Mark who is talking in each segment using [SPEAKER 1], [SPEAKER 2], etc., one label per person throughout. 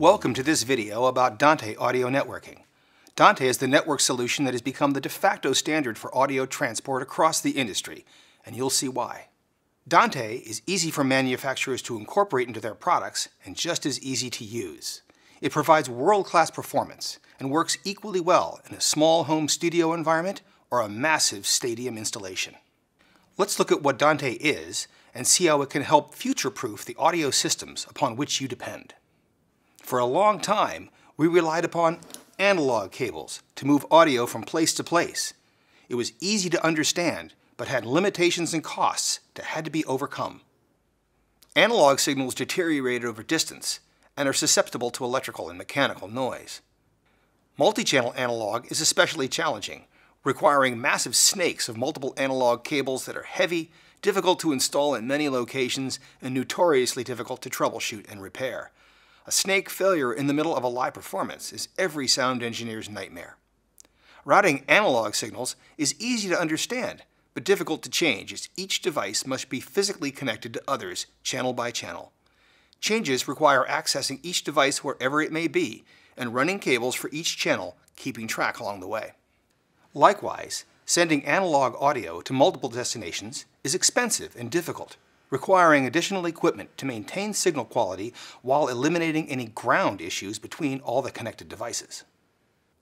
[SPEAKER 1] Welcome to this video about Dante audio networking. Dante is the network solution that has become the de facto standard for audio transport across the industry, and you'll see why. Dante is easy for manufacturers to incorporate into their products and just as easy to use. It provides world-class performance and works equally well in a small home studio environment or a massive stadium installation. Let's look at what Dante is and see how it can help future-proof the audio systems upon which you depend. For a long time, we relied upon analog cables to move audio from place to place. It was easy to understand, but had limitations and costs that had to be overcome. Analog signals deteriorate over distance and are susceptible to electrical and mechanical noise. Multi-channel analog is especially challenging, requiring massive snakes of multiple analog cables that are heavy, difficult to install in many locations, and notoriously difficult to troubleshoot and repair. A snake failure in the middle of a live performance is every sound engineer's nightmare. Routing analog signals is easy to understand, but difficult to change as each device must be physically connected to others, channel by channel. Changes require accessing each device wherever it may be, and running cables for each channel, keeping track along the way. Likewise, sending analog audio to multiple destinations is expensive and difficult, requiring additional equipment to maintain signal quality while eliminating any ground issues between all the connected devices.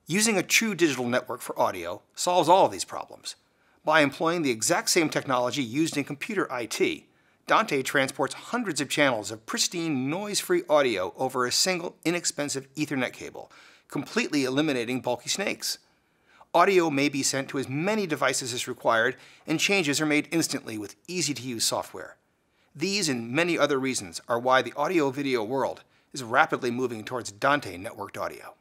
[SPEAKER 1] Using a true digital network for audio solves all of these problems. By employing the exact same technology used in computer IT, Dante transports hundreds of channels of pristine, noise-free audio over a single, inexpensive Ethernet cable, completely eliminating bulky snakes. Audio may be sent to as many devices as required, and changes are made instantly with easy-to-use software. These and many other reasons are why the audio-video world is rapidly moving towards Dante networked audio.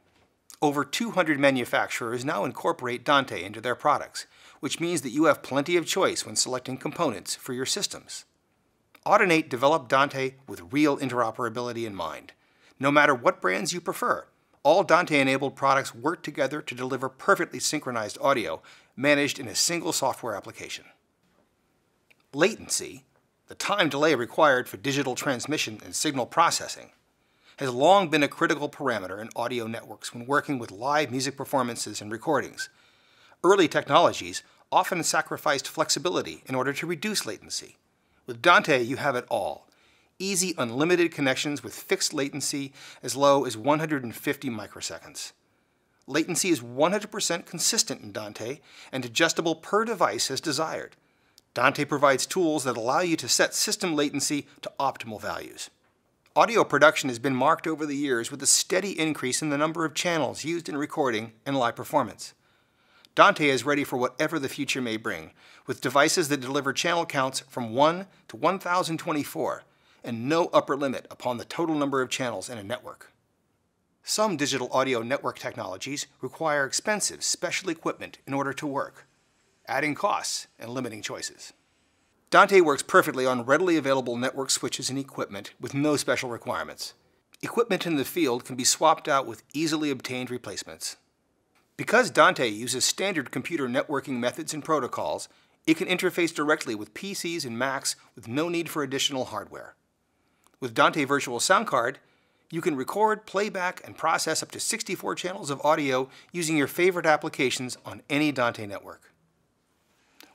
[SPEAKER 1] Over 200 manufacturers now incorporate Dante into their products, which means that you have plenty of choice when selecting components for your systems. Audinate developed Dante with real interoperability in mind. No matter what brands you prefer, all Dante-enabled products work together to deliver perfectly synchronized audio managed in a single software application. Latency, the time delay required for digital transmission and signal processing, has long been a critical parameter in audio networks when working with live music performances and recordings. Early technologies often sacrificed flexibility in order to reduce latency. With Dante, you have it all. Easy, unlimited connections with fixed latency as low as 150 microseconds. Latency is 100% consistent in Dante and adjustable per device as desired. Dante provides tools that allow you to set system latency to optimal values. Audio production has been marked over the years with a steady increase in the number of channels used in recording and live performance. Dante is ready for whatever the future may bring, with devices that deliver channel counts from 1 to 1024 and no upper limit upon the total number of channels in a network. Some digital audio network technologies require expensive special equipment in order to work, adding costs and limiting choices. Dante works perfectly on readily available network switches and equipment with no special requirements. Equipment in the field can be swapped out with easily obtained replacements. Because Dante uses standard computer networking methods and protocols, it can interface directly with PCs and Macs with no need for additional hardware. With Dante Virtual Sound Card, you can record, playback, and process up to 64 channels of audio using your favorite applications on any Dante network.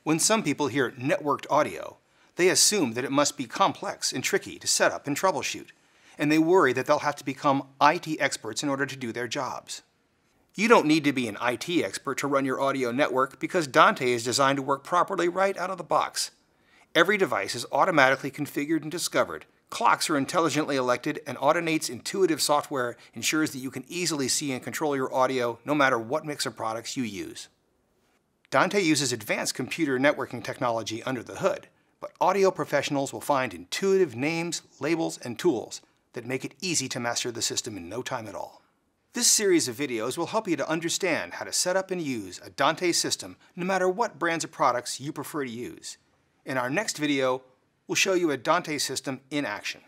[SPEAKER 1] When some people hear networked audio, they assume that it must be complex and tricky to set up and troubleshoot, and they worry that they'll have to become IT experts in order to do their jobs. You don't need to be an IT expert to run your audio network because Dante is designed to work properly right out of the box. Every device is automatically configured and discovered. Clocks are intelligently elected, and Audinate's intuitive software ensures that you can easily see and control your audio no matter what mix of products you use. Dante uses advanced computer networking technology under the hood, but audio professionals will find intuitive names, labels, and tools that make it easy to master the system in no time at all. This series of videos will help you to understand how to set up and use a Dante system no matter what brands of products you prefer to use. In our next video, we'll show you a Dante system in action.